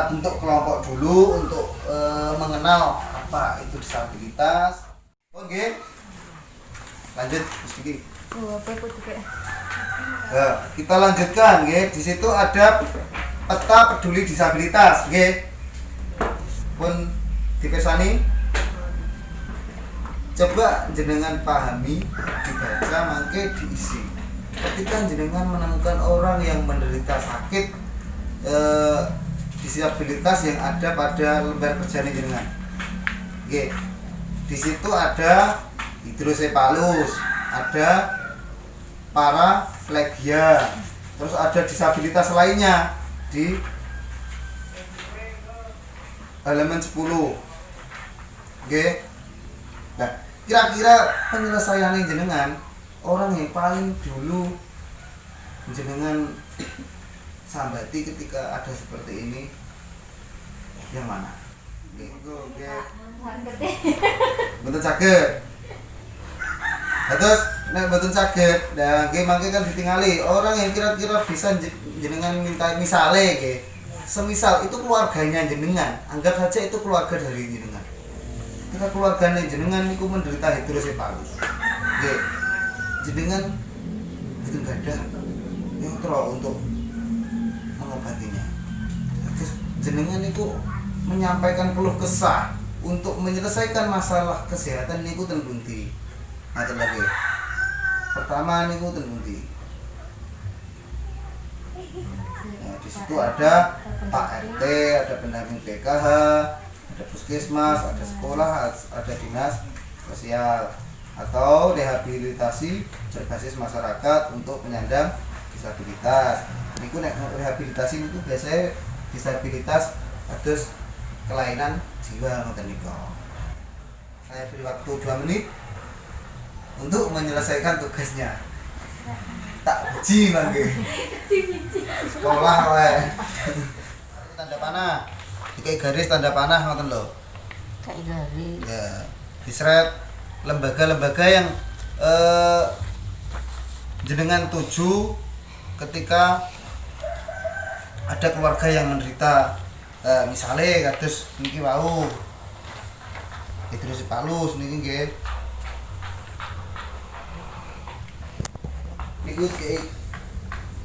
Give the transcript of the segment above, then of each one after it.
kita bentuk kelompok dulu untuk mengenal apa itu disabilitas. Oke, lanjut Mas. Nah, kita lanjutkan, di situ ada peta peduli disabilitas, pun dipersani. Coba jenengan pahami, dibaca, mangke diisi. Ketika jenengan menemukan orang yang menderita sakit disabilitas yang ada pada lembar kerja jenengan, di situ ada hidrosepalus, ada paraplegia, terus ada disabilitas lainnya di halaman 10. Nah, kira-kira penyelesaian jenengan, orang yang paling dulu jenengan sambati ketika ada seperti ini yang mana? Betul saged. Terus nek mboten saged, nah nggih mangke kan ditingali orang yang kira-kira bisa jenengan minta misale semisal itu keluarganya jenengan, anggap saja itu keluarga dari jenengan. Kita keluarganya jenengan niku menderita hidrosepalus. Jenengan itu gadah yang untuk mengobatinya. Terus jenengan itu menyampaikan keluh kesah untuk menyelesaikan masalah kesehatan niku ten pundi. Nah, lagi. Pertama niku ten pundi. Nah, di situ ada Pak RT, ada pendamping PKH, ada puskesmas, ada sekolah, ada dinas sosial atau rehabilitasi berbasis masyarakat untuk penyandang disabilitas. Niku nek rehabilitasi niku biasanya disabilitas atus kelainan jiwa ngoten niku. Saya beri waktu 2 menit untuk menyelesaikan tugasnya. Tak uji mangke. Sekolah wae. Tanda panah. Dikai garis tanda panah ngoten lho. Kayak garis. Ya, diseret lembaga-lembaga yang jenengan tuju ketika ada keluarga yang menderita misalnya kados niki wau hidrosepalus niki nggih. Niku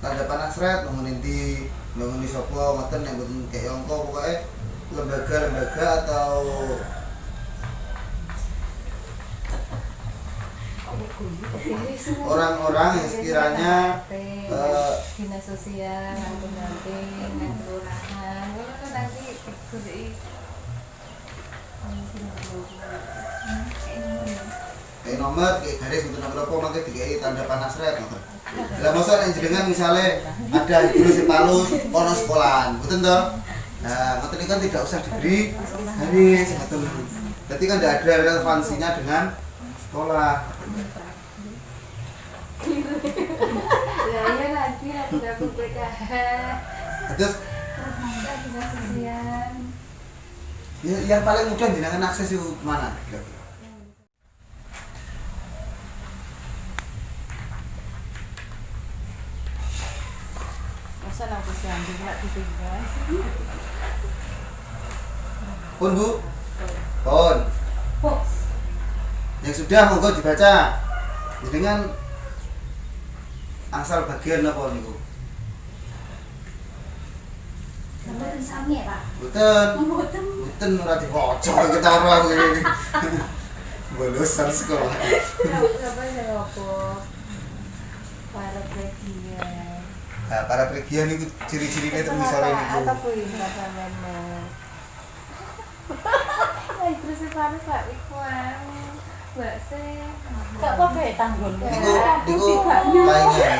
tanda panah sret menginti bangun sapa ngoten nek mboten kaya angka pokoke lembaga-lembaga atau orang-orang yang sekiranya dinas sosial, pendamping, kelurahan, itu nanti kayak nomor, kayak garis untuk nomor apa maka dikai tanda panah sret ngoten. Lah mosok nek jenengan misale ada hidrosepalus ono sekolahan, betul toh? Nah, ngoten kan tidak usah diberi garis ngoten. Berarti kan tidak ada relevansinya dengan sekolah. Ya ya nanti aku dapat PKH. Terus dinas sosial. ya, yang paling mudah jenengan akses itu mana? Masa aku sambil nak ditinggal. Pun Bu? Pun. Yang sudah monggo dibaca. Jenengan asal bagian apa niku? Mboten sami ya, Pak. Mboten ora diwaca kita ora ngene. Bolosan sekolah. Apa ya apa? Para pregia. Nah, para pregia niku ciri-cirine teng ngisore niku. Apa kuwi sampeyan? Ay, terus paano Pak Ikuan? Mbak Se. Gak apa-apa ya tanggul. Niku lainnya.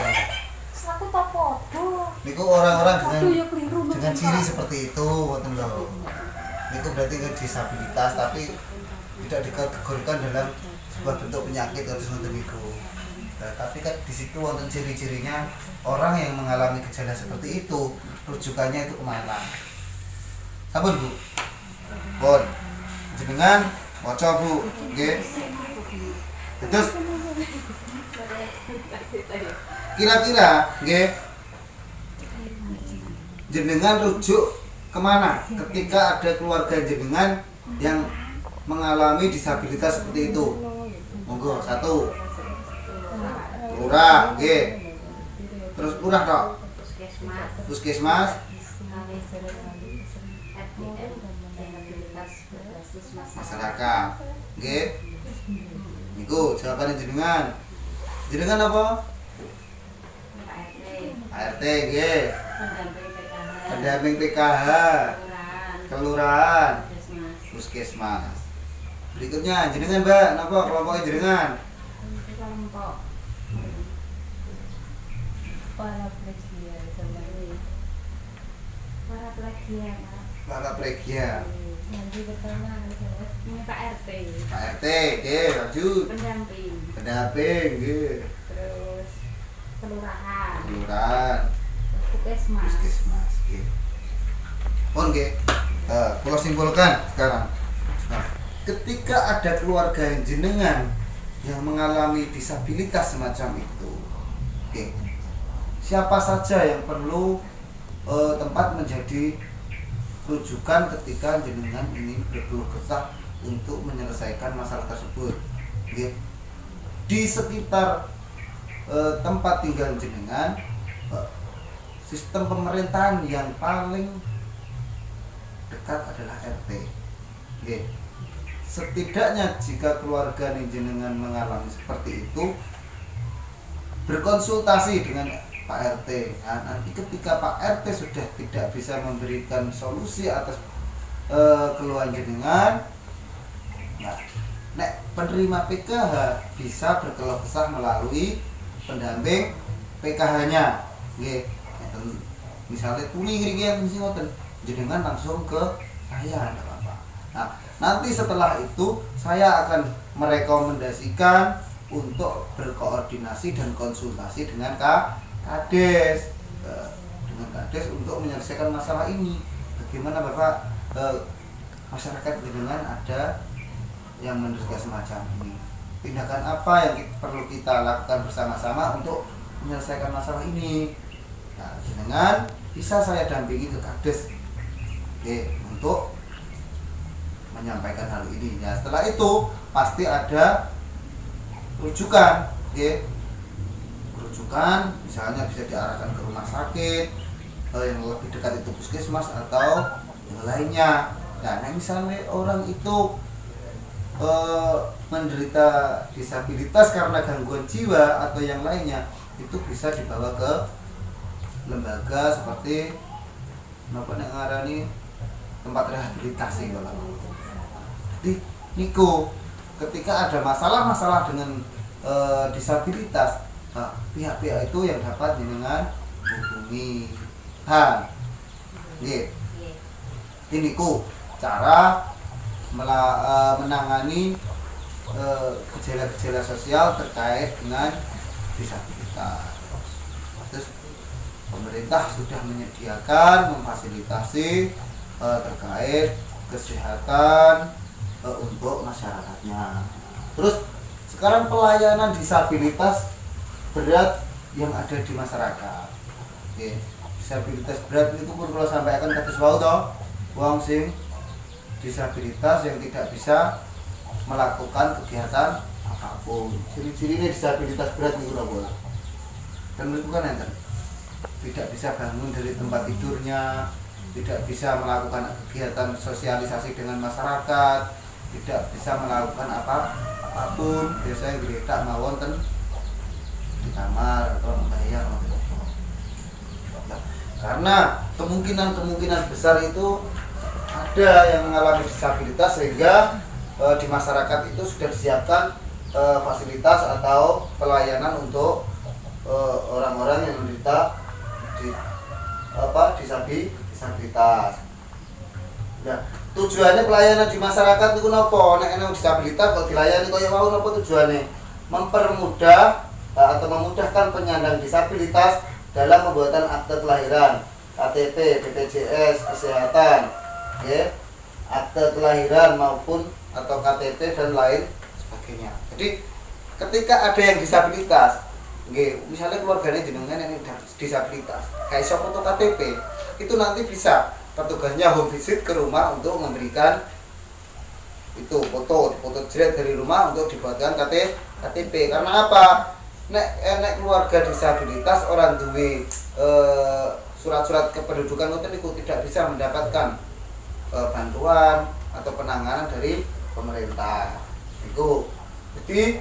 Aku tak podo. Niku orang-orang dengan ciri seperti itu, ngoten lho. Niku berarti disabilitas tapi tidak dikategorikan dalam sebuah bentuk penyakit atau ngoten niku. Nah, tapi kan di situ wonten ciri-cirinya orang yang mengalami gejala seperti itu, rujukannya itu kemana? Sampun Bu? Pun. Jenengan maca Bu, nggih. Terus kira-kira nggih jenengan rujuk kemana ketika ada keluarga jenengan yang mengalami disabilitas seperti itu? Monggo, 1 lurah, nggih. Terus lurah tok. Puskesmas, masyarakat, nggih. Niku jawabannya jenengan. Jenengan apa? ART, nggih. Pendamping PKH, kelurahan, puskesmas. Berikutnya jenengan, Mbak, napa kelompoknya jenengan? kelompok para plegia nanti pertama ini Pak RT nggih, lanjut. Pendamping, nggih. terus kelurahan Kelurahan, puskesmas puskesmas, nggih. Pun nggih. Kula simpulkan sekarang. Nah, ketika ada keluarga yang jenengan yang mengalami disabilitas semacam itu, oke, siapa saja yang perlu tempat menjadi rujukan ketika jenengan ini berkeluh kesah untuk menyelesaikan masalah tersebut, oke. Di sekitar tempat tinggal jenengan, sistem pemerintahan yang paling dekat adalah RT, oke. Setidaknya jika keluarga jenengan mengalami seperti itu, berkonsultasi dengan Pak RT. Nah, nanti ketika Pak RT sudah tidak bisa memberikan solusi atas keluhan jenengan, nah, nek penerima PKH bisa berkeluh kesah melalui pendamping PKH-nya, nggih. Misalnya tuli ngirian sing ngoten, jenengan langsung ke saya, enggak apa-apa. Nah, nanti setelah itu saya akan merekomendasikan untuk berkoordinasi dan konsultasi dengan Kades, untuk menyelesaikan masalah ini. Bagaimana Bapak, masyarakat dengan ada yang menderita semacam ini? Tindakan apa yang perlu kita lakukan bersama-sama untuk menyelesaikan masalah ini? Nah, dengan bisa saya dampingi ke Kades, untuk menyampaikan hal ini. Ya, setelah itu pasti ada rujukan, rujukan misalnya bisa diarahkan ke rumah sakit, yang lebih dekat itu puskesmas atau yang lainnya. Nah, misalnya orang itu menderita disabilitas karena gangguan jiwa atau yang lainnya, itu bisa dibawa ke lembaga seperti apa yang ngarani tempat rehabilitasi kalau. Jadi niku ketika ada masalah-masalah dengan disabilitas, pihak-pihak itu yang dapat jenengan hubungi. Nggih. Ini niku cara menangani gejala-gejala sosial terkait dengan disabilitas. Terus pemerintah sudah menyediakan, memfasilitasi terkait kesehatan untuk masyarakatnya. Terus sekarang pelayanan disabilitas berat yang ada di masyarakat. Oke, disabilitas berat itu pun kalau sampai akan kados wau to, wong sing disabilitas yang tidak bisa melakukan kegiatan apapun. Ciri-cirinya disabilitas berat niku lho, kan itu kan enten. Tidak bisa bangun dari tempat tidurnya, tidak bisa melakukan kegiatan sosialisasi dengan masyarakat, tidak bisa melakukan apapun, biasanya geletak mawon di kamar atau membayar. Karena kemungkinan besar itu ada yang mengalami disabilitas sehingga di masyarakat itu sudah disiapkan fasilitas atau pelayanan untuk orang-orang yang menderita disabilitas. Nah, tujuannya pelayanan di masyarakat itu napa? Nek ana disabilitas kok dilayani kaya wau napa tujuannya? Mempermudah atau memudahkan penyandang disabilitas dalam pembuatan akte kelahiran, KTP, BPJS, kesehatan, akte kelahiran maupun atau KTP dan lain sebagainya. Jadi ketika ada yang disabilitas, misalnya keluarganya jenengan yang disabilitas, kayak foto KTP, itu nanti bisa petugasnya home visit ke rumah untuk memberikan itu foto jeret dari rumah untuk dibuatkan KTP. Karena apa? Nek keluarga disabilitas orang duwe surat-surat kependudukan itu tidak bisa mendapatkan bantuan atau penanganan dari pemerintah. Itu. Jadi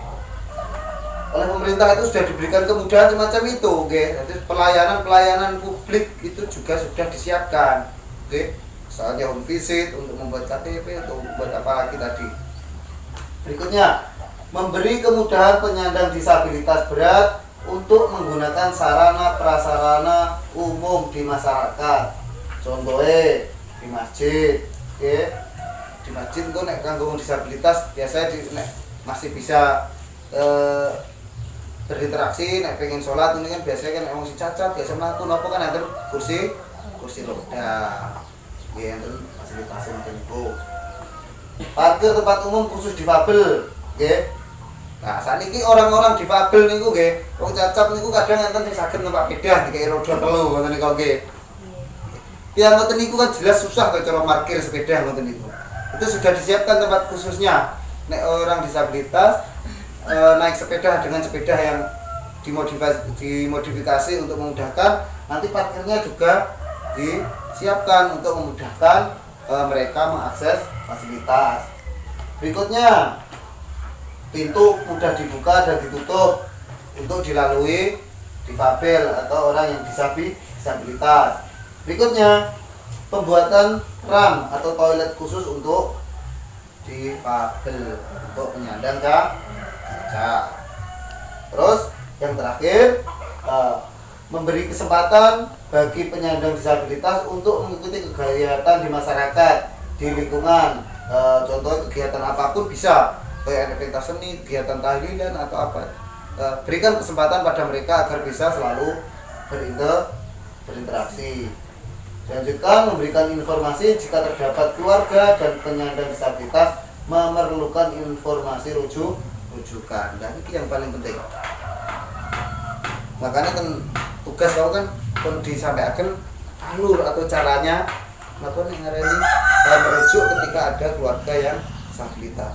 oleh pemerintah itu sudah diberikan kemudahan semacam itu, oke. Jadi pelayanan publik itu juga sudah disiapkan, oke. Soalnya home visit untuk membuat KTP atau membuat apa lagi tadi. Berikutnya, memberi kemudahan penyandang disabilitas berat untuk menggunakan sarana prasarana umum di masyarakat. Contohnya di masjid, oke. Di masjid itu nek kanggo disabilitas biasanya masih bisa berinteraksi. Nek pengen sholat ini kan biasanya kan emosi cacat biasa mlaku napa kan enten kursi roda. Nggih enten fasilitas niku. Parkir tempat umum khusus difabel, nggih. Nah, saniki orang-orang difabel niku nggih, wong cacat niku kadang enten sing saged numpak sepeda dikai roda telu ngoten niku nggih. Ya ngoten niku kan jelas susah to cara parkir sepeda ngoten niku. Itu sudah disiapkan tempat khususnya. Nek orang disabilitas naik sepeda dengan sepeda yang dimodifikasi untuk memudahkan, nanti parkirnya juga disiapkan untuk memudahkan mereka mengakses fasilitas. Berikutnya, pintu mudah dibuka dan ditutup untuk dilalui difabel atau orang yang disabilitas. Berikutnya, pembuatan ram atau toilet khusus untuk difabel, untuk penyandang cacat. Terus yang terakhir, memberi kesempatan bagi penyandang disabilitas untuk mengikuti kegiatan di masyarakat, di lingkungan. Contoh kegiatan apapun bisa, kayak pentas seni, kegiatan tahlilan atau apa. Berikan kesempatan pada mereka agar bisa selalu berinteraksi. Lanjutkan, memberikan informasi jika terdapat keluarga dan penyandang disabilitas memerlukan informasi rujukan. Dan ini yang paling penting. Makanya kan tugas kau kan disampaikan alur atau caranya melakukan yang hari ini merujuk ketika ada keluarga yang disabilitas.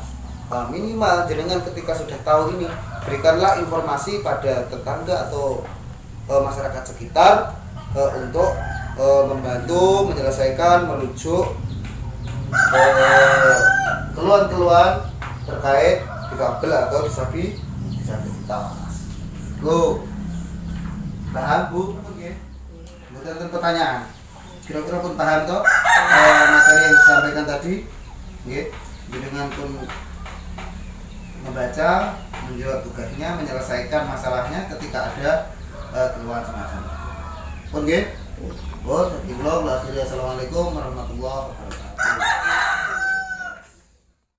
Minimal jenengan ketika sudah tahu ini, berikanlah informasi pada tetangga atau masyarakat sekitar untuk membantu menyelesaikan, merujuk keluhan-keluhan terkait difabel atau disabilitas. Lo paham Bu? Oke. Bukan pertanyaan. Kira-kira pun paham toh materi yang disampaikan tadi? Nggih. Dengan pun membaca, menjawab tugasnya, menyelesaikan masalahnya ketika ada keluhan semacam. Pun nggih. Assalamualaikum warahmatullahi wabarakatuh.